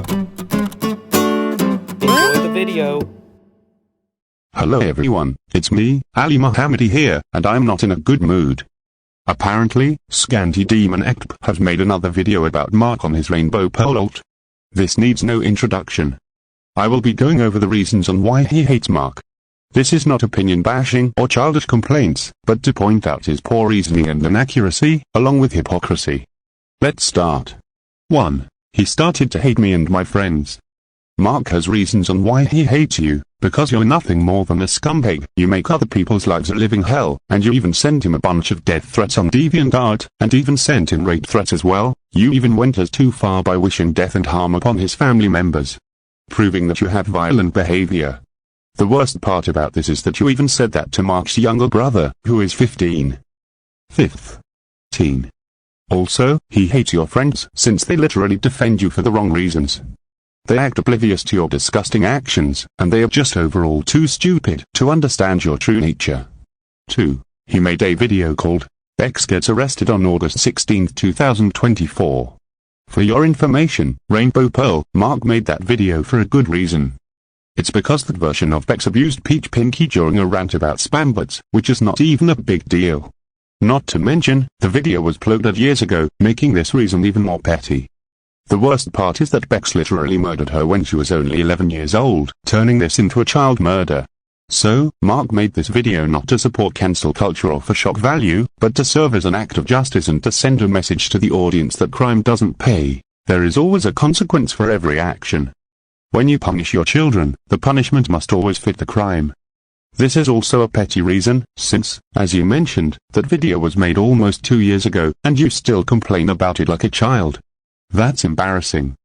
Enjoy the video. Hello everyone, it's me, Ali Mohammadi here, and I'm not in a good mood. Apparently, Scanty Demon Exp has made another video about Mark on his Rainbow Pearl ult. This needs no introduction. I will be going over the reasons on why he hates Mark. This is not opinion bashing or childish complaints, but to point out his poor reasoning and inaccuracy, along with hypocrisy. Let's start. 1. He started to hate me and my friends. Mark has reasons on why he hates you, because you're nothing more than a scumbag. You make other people's lives a living hell, and you even sent him a bunch of death threats on DeviantArt, and even sent him rape threats as well. You even went as too far by wishing death and harm upon his family members, proving that you have violent behavior. The worst part about this is that you even said that to Mark's younger brother, who is 15. 5th. Teen. Also, he hates your friends since they literally defend you for the wrong reasons. They act oblivious to your disgusting actions, and they are just overall too stupid to understand your true nature. 2. He made a video called, X Gets Arrested on August 16, 2024. For your information, Rainbow Pearl, Mark made that video for a good reason. It's because that version of Bex abused Peach Pinky during a rant about spam bots, which is not even a big deal. Not to mention, the video was uploaded years ago, making this reason even more petty. The worst part is that Bex literally murdered her when she was only 11 years old, turning this into a child murder. So, Mark made this video not to support cancel culture or for shock value, but to serve as an act of justice and to send a message to the audience that crime doesn't pay. There is always a consequence for every action. When you punish your children, the punishment must always fit the crime. This is also a petty reason, since, as you mentioned, that video was made almost 2 years ago, and you still complain about it like a child. That's embarrassing.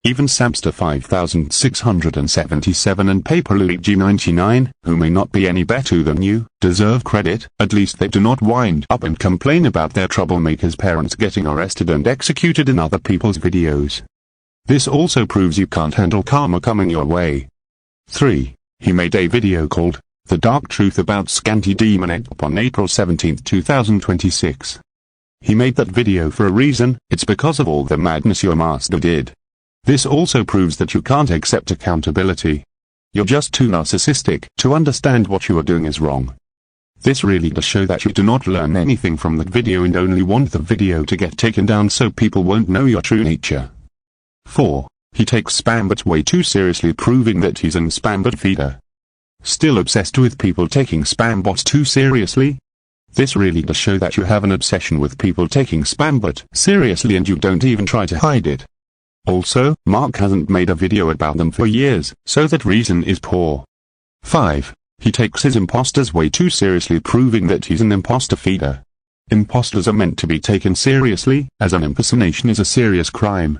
Even Samster 5677 and PaperLuigi99, who may not be any better than you, deserve credit. At least they do not wind up and complain about their troublemakers' parents getting arrested and executed in other people's videos. This also proves you can't handle karma coming your way. 3. He made a video called, The Dark Truth About Scanty Demon Exp on April 17, 2026. He made that video for a reason. It's because of all the madness your master did. This also proves that you can't accept accountability. You're just too narcissistic to understand what you are doing is wrong. This really does show that you do not learn anything from that video and only want the video to get taken down so people won't know your true nature. 4. He takes spam bots way too seriously, proving that he's an spam bot feeder. Still obsessed with people taking spam bots too seriously? This really does show that you have an obsession with people taking spam bot seriously and you don't even try to hide it. Also, Mark hasn't made a video about them for years, so that reason is poor. 5. He takes his imposters way too seriously, proving that he's an imposter feeder. Imposters are meant to be taken seriously, as an impersonation is a serious crime.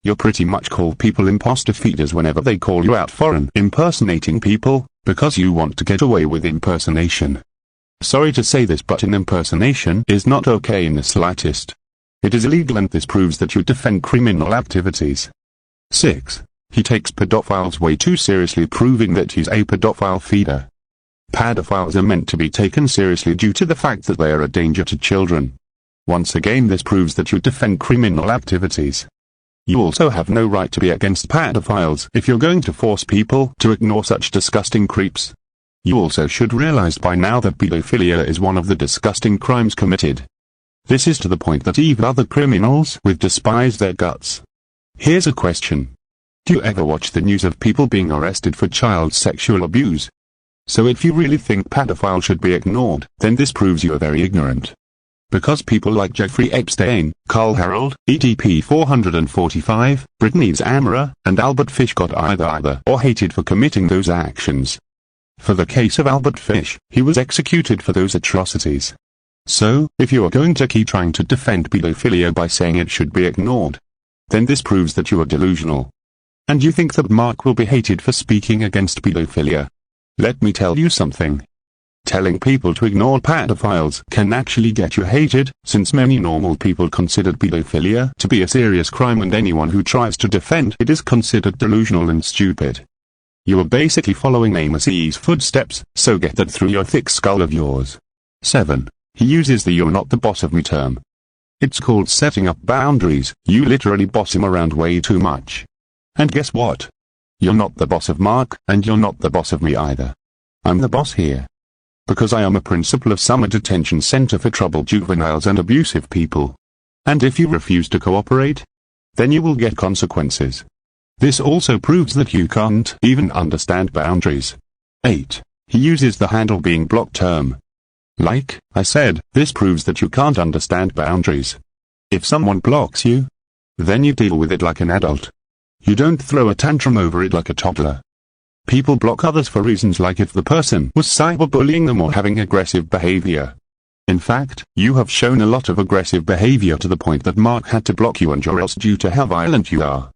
You pretty much call people imposter feeders whenever they call you out for impersonating people, because you want to get away with impersonation. Sorry to say this, but an impersonation is not okay in the slightest. It is illegal, and this proves that you defend criminal activities. 6. He takes pedophiles way too seriously, proving that he's a pedophile feeder. Pedophiles are meant to be taken seriously due to the fact that they are a danger to children. Once again, this proves that you defend criminal activities. You also have no right to be against pedophiles if you're going to force people to ignore such disgusting creeps. You also should realize by now that pedophilia is one of the disgusting crimes committed. This is to the point that even other criminals would despise their guts. Here's a question. Do you ever watch the news of people being arrested for child sexual abuse? So if you really think pedophiles should be ignored, then this proves you are very ignorant. Because people like Jeffrey Epstein, Carl Harold, EDP 445, Brittany Zamora, and Albert Fish got either or hated for committing those actions. For the case of Albert Fish, he was executed for those atrocities. So, if you are going to keep trying to defend pedophilia by saying it should be ignored, then this proves that you are delusional. And you think that Mark will be hated for speaking against pedophilia. Let me tell you something. Telling people to ignore pedophiles can actually get you hated, since many normal people consider pedophilia to be a serious crime, and anyone who tries to defend it is considered delusional and stupid. You are basically following Amos E's footsteps, so get that through your thick skull of yours. 7. He uses the "you're not the boss of me" term. It's called setting up boundaries. You literally boss him around way too much. And guess what? You're not the boss of Mark, and you're not the boss of me either. I'm the boss here. Because I am a principal of Summer Detention Center for Troubled Juveniles and Abusive People. And if you refuse to cooperate, then you will get consequences. This also proves that you can't even understand boundaries. 8. He uses the handle being blocked term. Like I said, this proves that you can't understand boundaries. If someone blocks you, then you deal with it like an adult. You don't throw a tantrum over it like a toddler. People block others for reasons like if the person was cyberbullying them or having aggressive behavior. In fact, you have shown a lot of aggressive behavior to the point that Mark had to block you and you're else due to how violent you are.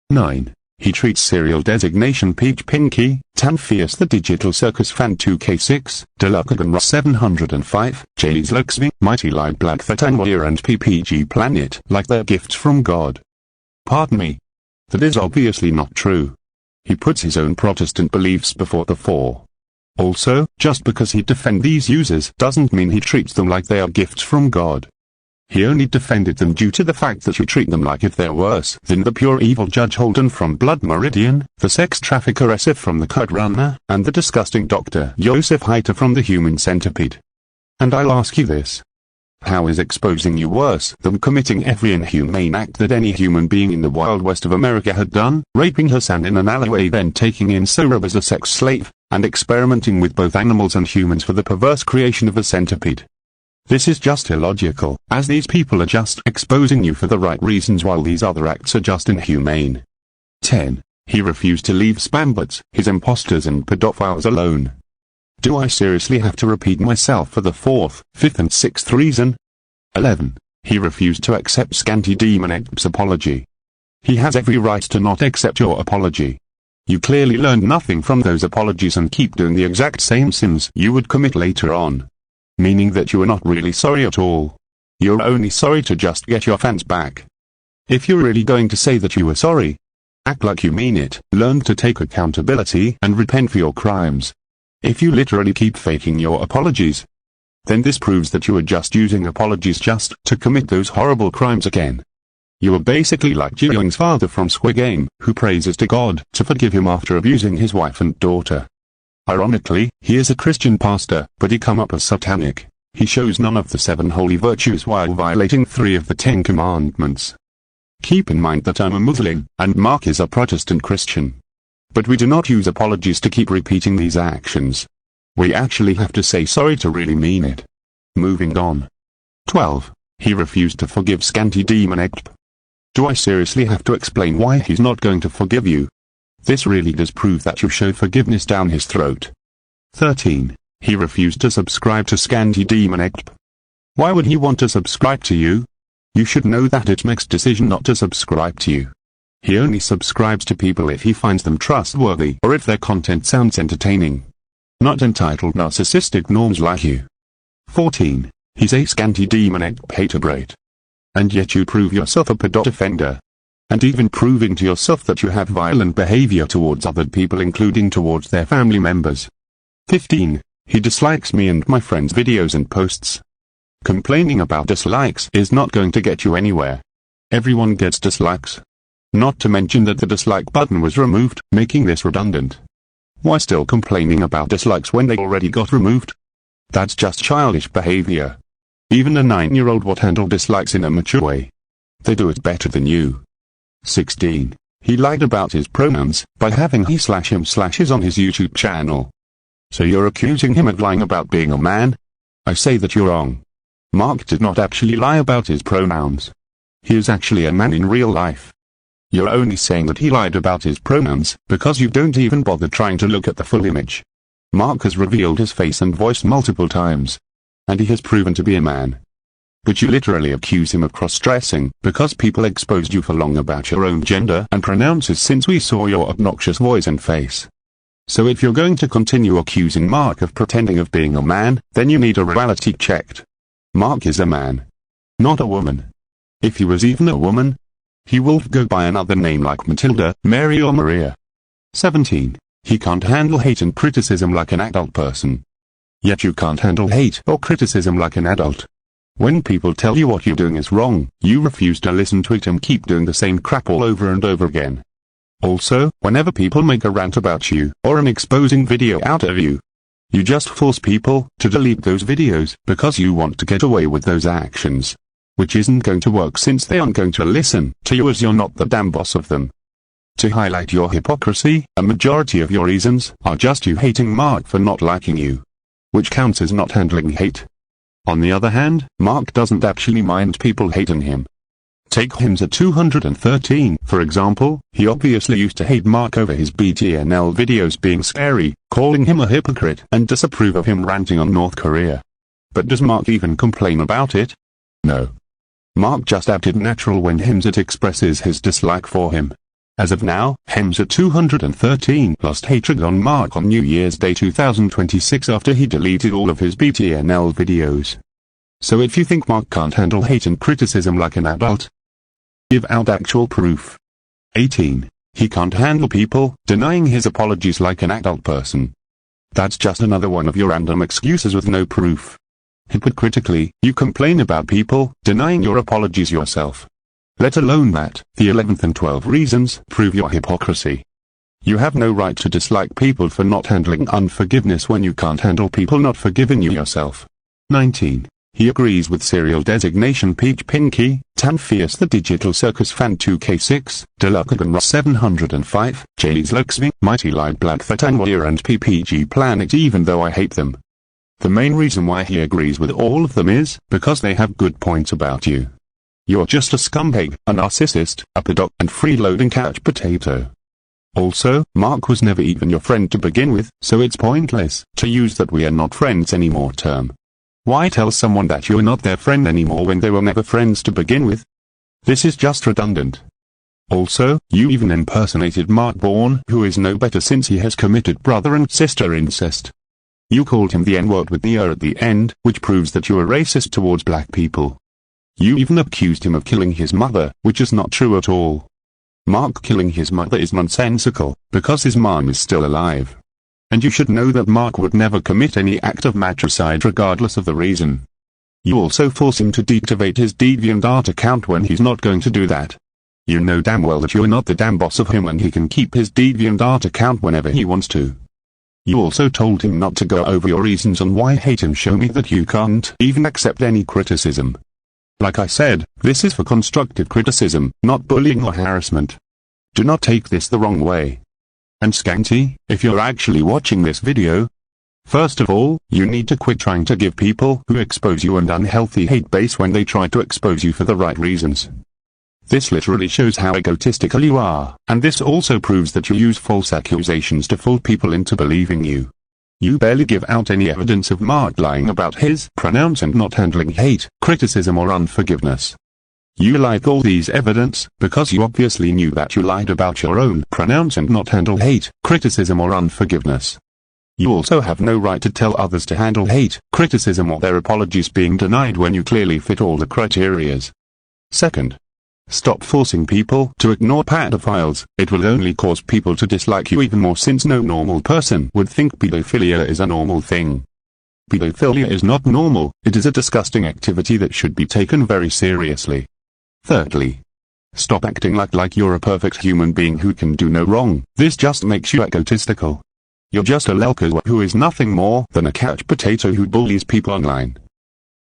9. He treats serial designation Peach Pinky, Tan Fierce the Digital Circus Fan 2K6, Delucagan Ross 705, Jay's Luxby, Mighty Light Black Thatangwir and PPG Planet like they're gifts from God. Pardon me. That is obviously not true. He puts his own Protestant beliefs before the four. Also, just because he defends these users doesn't mean he treats them like they are gifts from God. He only defended them due to the fact that you treat them like if they're worse than the pure evil Judge Holden from Blood Meridian, the sex trafficker Esif from the Code Runner, and the disgusting Dr. Joseph Heiter from the Human Centipede. And I'll ask you this. How is exposing you worse than committing every inhumane act that any human being in the Wild West of America had done, raping Hassan in an alleyway, then taking in Sorab as a sex slave, and experimenting with both animals and humans for the perverse creation of a centipede? This is just illogical, as these people are just exposing you for the right reasons while these other acts are just inhumane. 10. He refused to leave spambots, his imposters and pedophiles alone. Do I seriously have to repeat myself for the 4th, 5th and 6th reason? 11. He refused to accept Scanty Demon X's apology. He has every right to not accept your apology. You clearly learned nothing from those apologies and keep doing the exact same sins you would commit later on. Meaning that you are not really sorry at all. You're only sorry to just get your fans back. If you're really going to say that you were sorry, act like you mean it, learn to take accountability and repent for your crimes. If you literally keep faking your apologies, then this proves that you are just using apologies just to commit those horrible crimes again. You are basically like Ji-young's father from Squid Game, who praises to God to forgive him after abusing his wife and daughter. Ironically, he is a Christian pastor, but he come up as satanic. He shows none of the 7 holy virtues while violating 3 of the 10 commandments. Keep in mind that I'm a Muslim, and Mark is a Protestant Christian. But we do not use apologies to keep repeating these actions. We actually have to say sorry to really mean it. Moving on. 12. He refused to forgive Scanty Demon X. Do I seriously have to explain why he's not going to forgive you? This really does prove that you show forgiveness down his throat. 13. He refused to subscribe to Scanty Demon X. Why would he want to subscribe to you? You should know that it makes decision not to subscribe to you. He only subscribes to people if he finds them trustworthy or if their content sounds entertaining. Not entitled narcissistic norms like you. 14. He's a Scanty Demon X hater. And yet you prove yourself a pedot offender. And even proving to yourself that you have violent behavior towards other people, including towards their family members. 15. He dislikes me and my friends' videos and posts. Complaining about dislikes is not going to get you anywhere. Everyone gets dislikes. Not to mention that the dislike button was removed, making this redundant. Why still complaining about dislikes when they already got removed? That's just childish behavior. Even a 9-year-old would handle dislikes in a mature way. They do it better than you. 16. He lied about his pronouns by having he/him/his on his YouTube channel. So you're accusing him of lying about being a man? I say that you're wrong. Mark did not actually lie about his pronouns. He is actually a man in real life. You're only saying that he lied about his pronouns because you don't even bother trying to look at the full image. Mark has revealed his face and voice multiple times. And he has proven to be a man. But you literally accuse him of cross-dressing because people exposed you for long about your own gender and pronounces since we saw your obnoxious voice and face. So if you're going to continue accusing Mark of pretending of being a man, then you need a reality check. Mark is a man. Not a woman. If he was even a woman, he will go by another name like Matilda, Mary or Maria. 17. He can't handle hate and criticism like an adult person. Yet you can't handle hate or criticism like an adult. When people tell you what you're doing is wrong, you refuse to listen to it and keep doing the same crap all over and over again. Also, whenever people make a rant about you, or an exposing video out of you, you just force people to delete those videos because you want to get away with those actions. Which isn't going to work since they aren't going to listen to you as you're not the damn boss of them. To highlight your hypocrisy, a majority of your reasons are just you hating Mark for not liking you, which counts as not handling hate. On the other hand, Mark doesn't actually mind people hating him. Take Hamza 213, for example. He obviously used to hate Mark over his BTNL videos being scary, calling him a hypocrite, and disapprove of him ranting on North Korea. But does Mark even complain about it? No. Mark just acted natural when Hamza expresses his dislike for him. As of now, Hamza 213 lost hatred on Mark on New Year's Day 2026 after he deleted all of his BTNL videos. So if you think Mark can't handle hate and criticism like an adult, give out actual proof. 18. He can't handle people denying his apologies like an adult person. That's just another one of your random excuses with no proof. Hypocritically, you complain about people denying your apologies yourself. Let alone that, the 11th and 12th reasons prove your hypocrisy. You have no right to dislike people for not handling unforgiveness when you can't handle people not forgiving you yourself. 19. He agrees with serial designation Peach Pinky, Tan Fierce the Digital Circus Fan 2K6, Delucagan Ross 705, Jay's Luxving, Mighty Light Black Thatangwir and PPG Planet even though I hate them. The main reason why he agrees with all of them is because they have good points about you. You're just a scumbag, a narcissist, a pedoc, and freeloading couch potato. Also, Mark was never even your friend to begin with, so it's pointless to use that we are not friends anymore term. Why tell someone that you're not their friend anymore when they were never friends to begin with? This is just redundant. Also, you even impersonated Mark Bourne, who is no better since he has committed brother and sister incest. You called him the N-word with the at the end, which proves that you are racist towards black people. You even accused him of killing his mother, which is not true at all. Mark killing his mother is nonsensical, because his mom is still alive. And you should know that Mark would never commit any act of matricide regardless of the reason. You also force him to deactivate his DeviantArt account when he's not going to do that. You know damn well that you're not the damn boss of him and he can keep his DeviantArt account whenever he wants to. You also told him not to go over your reasons on why hate him. Show me that you can't even accept any criticism. Like I said, this is for constructive criticism, not bullying or harassment. Do not take this the wrong way. And Scanty, if you're actually watching this video, first of all, you need to quit trying to give people who expose you an unhealthy hate base when they try to expose you for the right reasons. This literally shows how egotistical you are, and this also proves that you use false accusations to fool people into believing you. You barely give out any evidence of Mark lying about his pronouns and not handling hate, criticism or unforgiveness. You like all these evidence, because you obviously knew that you lied about your own pronouns and not handle hate, criticism or unforgiveness. You also have no right to tell others to handle hate, criticism or their apologies being denied when you clearly fit all the criterias. Second, stop forcing people to ignore pedophiles. It will only cause people to dislike you even more since no normal person would think pedophilia is a normal thing. Pedophilia is not normal, it is a disgusting activity that should be taken very seriously. Thirdly, stop acting like you're a perfect human being who can do no wrong. This just makes you egotistical. You're just a lelka who is nothing more than a couch potato who bullies people online.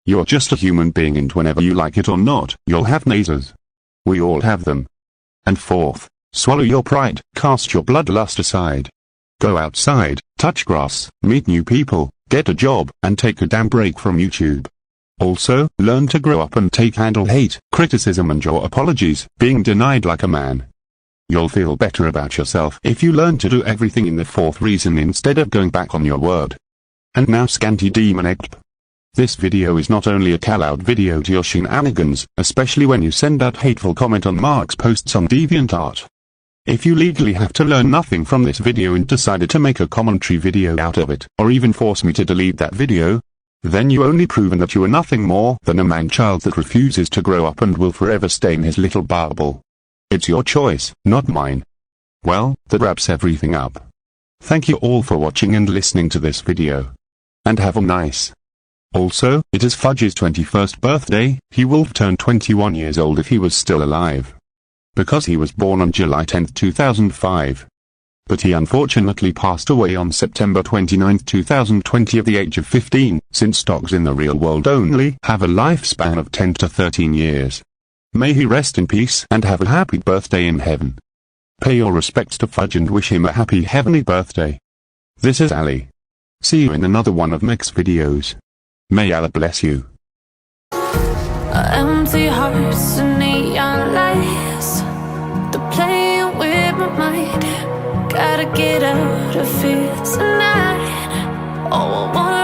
You're just a human being and whenever you like it or not, you'll have nasers. We all have them. And fourth, swallow your pride, cast your bloodlust aside. Go outside, touch grass, meet new people, get a job, and take a damn break from YouTube. Also, learn to grow up and handle hate, criticism and your apologies being denied like a man. You'll feel better about yourself if you learn to do everything in the fourth reason instead of going back on your word. And now Scanty Demon Exp. This video is not only a call-out video to your shenanigans, especially when you send that hateful comment on Mark's posts on DeviantArt. If you legally have to learn nothing from this video and decided to make a commentary video out of it, or even force me to delete that video, then you only proven that you are nothing more than a man-child that refuses to grow up and will forever stay in his little bubble. It's your choice, not mine. Well, that wraps everything up. Thank you all for watching and listening to this video. And have a nice. Also, it is Fudge's 21st birthday. He will turn 21 years old if he was still alive. because he was born on July 10, 2005. But he unfortunately passed away on September 29, 2020 at the age of 15, since dogs in the real world only have a lifespan of 10 to 13 years. May he rest in peace and have a happy birthday in heaven. Pay your respects to Fudge and wish him a happy heavenly birthday. This is Ali. See you in another one of Mick's videos. May Allah bless you. Empty hearts and neon lights, they're playing with my mind. Gotta get out of here tonight. Oh, I wanna